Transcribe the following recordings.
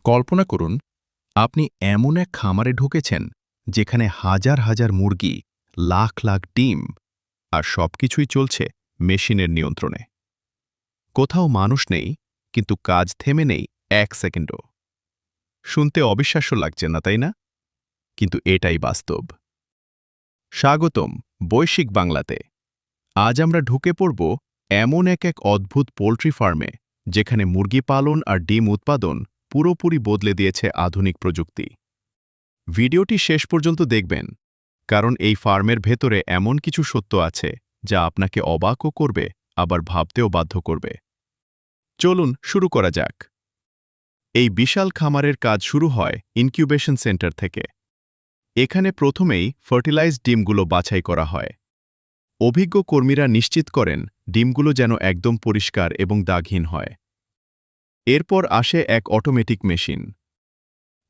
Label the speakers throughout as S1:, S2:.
S1: কল্পনা করুন আপনি এমন এক খামারে ঢুকেছেন যেখানে হাজার হাজার মুরগি, লাখ লাখ ডিম আর সবকিছুই চলছে মেশিনের নিয়ন্ত্রণে। কোথাও মানুষ নেই, কিন্তু কাজ থেমে নেই এক সেকেন্ডও। শুনতে অবিশ্বাস্য লাগছে না, তাই না? কিন্তু এটাই বাস্তব। স্বাগতম বৈশ্বিক বাংলাতে। আজ আমরা ঢুকে পড়ব এমন এক অদ্ভুত পোল্ট্রি ফার্মে, যেখানে মুরগি পালন আর ডিম উৎপাদন পুরোপুরি বদলে দিয়েছে আধুনিক প্রযুক্তি। ভিডিওটি শেষ পর্যন্ত দেখবেন, কারণ এই ফার্মের ভেতরে এমন কিছু সত্য আছে যা আপনাকে অবাকও করবে, আবার ভাবতেও বাধ্য করবে। চলুন শুরু করা যাক। এই বিশাল খামারের কাজ শুরু হয় ইনকিউবেশন সেন্টার থেকে। এখানে প্রথমেই ফার্টিলাইজড ডিমগুলো বাছাই করা হয়। অভিজ্ঞ কর্মীরা নিশ্চিত করেন ডিমগুলো যেন একদম পরিষ্কার এবং দাগহীন হয়। এরপর আসে এক অটোমেটিক মেশিন।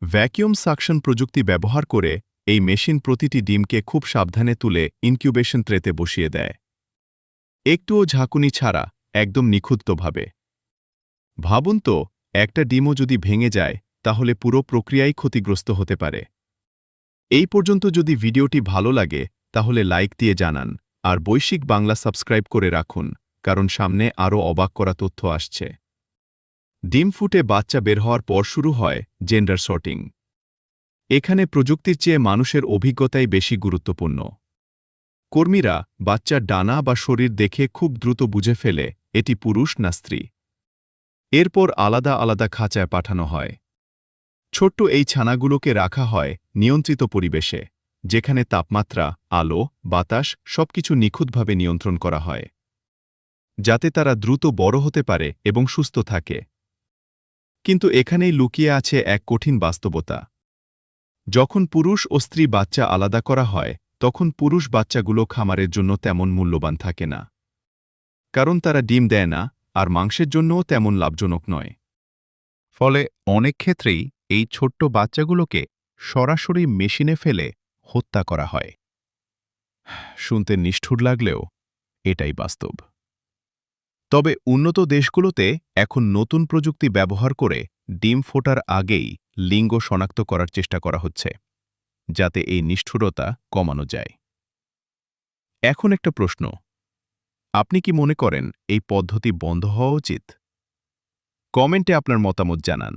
S1: ভ্যাকিউম সাকশন প্রযুক্তি ব্যবহার করে এই মেশিন প্রতিটি ডিমকে খুব সাবধানে তুলে ইনকিউবেশন ট্রেতে বসিয়ে দেয়, একটুও ঝাঁকুনি ছাড়া, একদম নিখুঁতভাবে। ভাবুন তো, একটা ডিমও যদি ভেঙে যায়, তাহলে পুরো প্রক্রিয়াই ক্ষতিগ্রস্ত হতে পারে। এই পর্যন্ত যদি ভিডিওটি ভালো লাগে, তাহলে লাইক দিয়ে জানান, আর বৈশ্বিক বাংলা সাবস্ক্রাইব করে রাখুন, কারণ সামনে আরও অবাক করা তথ্য আসছে। ডিম ফুটে বাচ্চা বের হওয়ার পর শুরু হয় জেন্ডার সর্টিং। এখানে প্রযুক্তির চেয়ে মানুষের অভিজ্ঞতাই বেশি গুরুত্বপূর্ণ। কর্মীরা বাচ্চার ডানা বা শরীর দেখে খুব দ্রুত বুঝে ফেলে এটি পুরুষ না স্ত্রী। এরপর আলাদা আলাদা খাঁচায় পাঠানো হয়। ছোট্ট এই ছানাগুলোকে রাখা হয় নিয়ন্ত্রিত পরিবেশে, যেখানে তাপমাত্রা, আলো, বাতাস সবকিছু নিখুঁতভাবে নিয়ন্ত্রণ করা হয়, যাতে তারা দ্রুত বড় হতে পারে এবং সুস্থ থাকে। কিন্তু এখানেই লুকিয়ে আছে এক কঠিন বাস্তবতা। যখন পুরুষ ও স্ত্রী বাচ্চা আলাদা করা হয়, তখন পুরুষ বাচ্চাগুলো খামারের জন্য তেমন মূল্যবান থাকে না, কারণ তারা ডিম দেয় না আর মাংসের জন্যও তেমন লাভজনক নয়। ফলে অনেক ক্ষেত্রেই এই ছোট্ট বাচ্চাগুলোকে সরাসরি মেশিনে ফেলে হত্যা করা হয়। শুনতে নিষ্ঠুর লাগলেও এটাই বাস্তব। তবে উন্নত দেশগুলোতে এখন নতুন প্রযুক্তি ব্যবহার করে ডিম ফোটার আগেই লিঙ্গ শনাক্ত করার চেষ্টা করা হচ্ছে, যাতে এই নিষ্ঠুরতা কমানো যায়। এখন একটা প্রশ্ন, আপনি কি মনে করেন এই পদ্ধতি বন্ধ হওয়া উচিত? কমেন্টে আপনার মতামত জানান।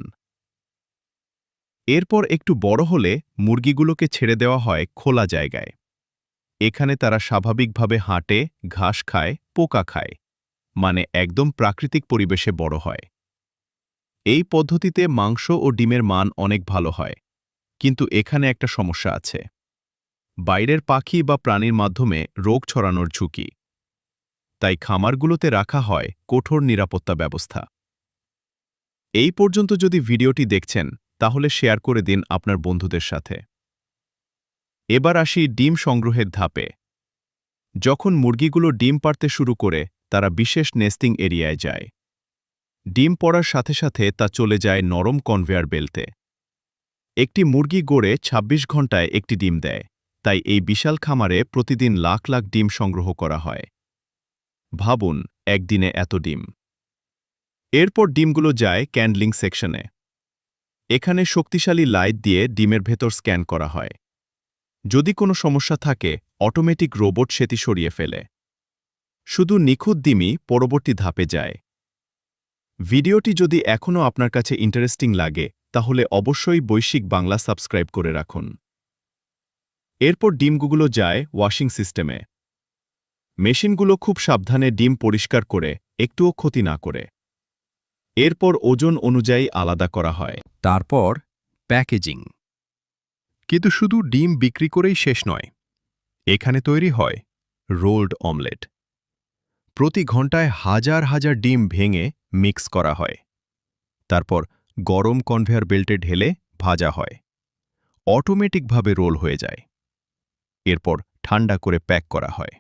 S1: এরপর একটু বড় হলে মুরগিগুলোকে ছেড়ে দেওয়া হয় খোলা জায়গায়। এখানে তারা স্বাভাবিকভাবে হাঁটে, ঘাস খায়, পোকা খায়, মানে একদম প্রাকৃতিক পরিবেশে বড় হয়। এই পদ্ধতিতে মাংস ও ডিমের মান অনেক ভালো হয়, কিন্তু এখানে একটা সমস্যা আছে। বাইরের পাখি বা প্রাণীর মাধ্যমে রোগ ছড়ানোর ঝুঁকি। তাই খামারগুলোতে রাখা হয় কঠোর নিরাপত্তা ব্যবস্থা। এই পর্যন্ত যদি ভিডিওটি দেখছেন, তাহলে শেয়ার করে দিন আপনার বন্ধুদের সাথে। এবার আসি ডিম সংগ্রহের ধাপে। যখন মুরগিগুলো ডিম পাড়তে শুরু করে, তারা বিশেষ নেস্টিং এরিয়ায় যায়। ডিম পড়ার সাথে সাথে তা চলে যায় নরম কনভেয়ার বেল্টে। একটি মুরগি গড়ে ২৬ ঘন্টায় একটি ডিম দেয়, তাই এই বিশাল খামারে প্রতিদিন লাখ লাখ ডিম সংগ্রহ করা হয়। ভাবুন, একদিনে এত ডিম। এরপর ডিমগুলো যায় ক্যান্ডলিং সেকশনে। এখানে শক্তিশালী লাইট দিয়ে ডিমের ভেতর স্ক্যান করা হয়। যদি কোনো সমস্যা থাকে, অটোমেটিক রোবট সেটি সরিয়ে ফেলে। শুধু নিখুঁত ডিমই পরবর্তী ধাপে যায়। ভিডিওটি যদি এখনও আপনার কাছে ইন্টারেস্টিং লাগে, তাহলে অবশ্যই বৈশ্বিক বাংলা সাবস্ক্রাইব করে রাখুন। এরপর ডিমগুলো যায় ওয়াশিং সিস্টেমে। মেশিনগুলো খুব সাবধানে ডিম পরিষ্কার করে, একটুও ক্ষতি না করে। এরপর ওজন অনুযায়ী আলাদা করা হয়। তারপর প্যাকেজিং। কিন্তু শুধু ডিম বিক্রি করেই শেষ নয়। এখানে তৈরি হয় রোল্ড অমলেট। প্রতি ঘন্টায় হাজার হাজার ডিম ভেঙে মিক্স করা হয়। তারপর গরম কনভেয়ার বেল্টে ঢেলে ভাজা হয়। অটোমেটিকভাবে রোল হয়ে যায়। এরপর ঠান্ডা করে প্যাক করা হয়।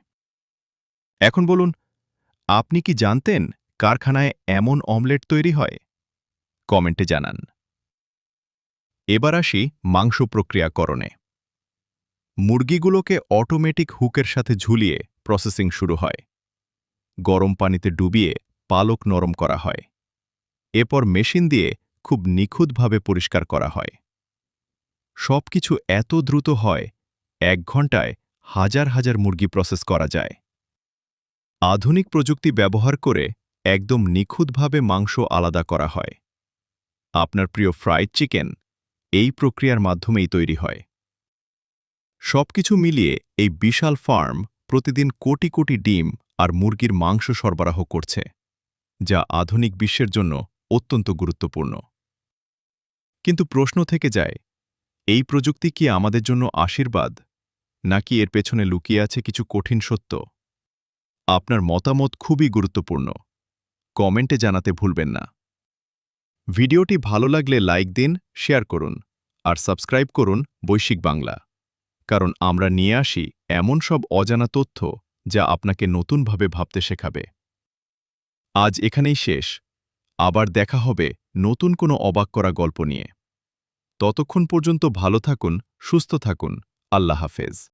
S1: এখন বলুন, আপনি কি জানতেন কারখানায় এমন অমলেট তৈরি হয়? কমেন্টে জানান। এবার আসি মাংস প্রক্রিয়াকরণে। মুরগিগুলোকে অটোমেটিক হুকের সাথে ঝুলিয়ে প্রসেসিং শুরু হয়। গরম পানিতে ডুবিয়ে পালক নরম করা হয়। এরপর মেশিন দিয়ে খুব নিখুঁতভাবে পরিষ্কার করা হয়। সবকিছু এত দ্রুত হয়, 1 ঘন্টায় হাজার হাজার মুরগি প্রসেস করা যায়। আধুনিক প্রযুক্তি ব্যবহার করে একদম নিখুঁতভাবে মাংস আলাদা করা হয়। আপনার প্রিয় ফ্রাইড চিকেন এই প্রক্রিয়ার মাধ্যমেই তৈরি হয়। সবকিছু মিলিয়ে এই বিশাল ফার্ম প্রতিদিন কোটি কোটি ডিম আর মুরগির মাংস সরবরাহ করছে, যা আধুনিক বিশ্বের জন্য অত্যন্ত গুরুত্বপূর্ণ। কিন্তু প্রশ্ন থেকে যায়, এই প্রযুক্তি কি আমাদের জন্য আশীর্বাদ, নাকি এর পেছনে লুকিয়ে আছে কিছু কঠিন সত্য? আপনার মতামত খুবই গুরুত্বপূর্ণ। কমেন্টে জানাতে ভুলবেন না। ভিডিওটি ভালো লাগলে লাইক দিন, শেয়ার করুন আর সাবস্ক্রাইব করুন বৈশ্বিক বাংলা, কারণ আমরা নিয়ে আসি এমন সব অজানা তথ্য যা আপনাকে নতুনভাবে ভাবতে শেখাবে। আজ এখানেই শেষ। আবার দেখা হবে নতুন কোনো অবাক করা গল্প নিয়ে। ততক্ষণ পর্যন্ত ভালো থাকুন, সুস্থ থাকুন। আল্লাহ হাফেজ।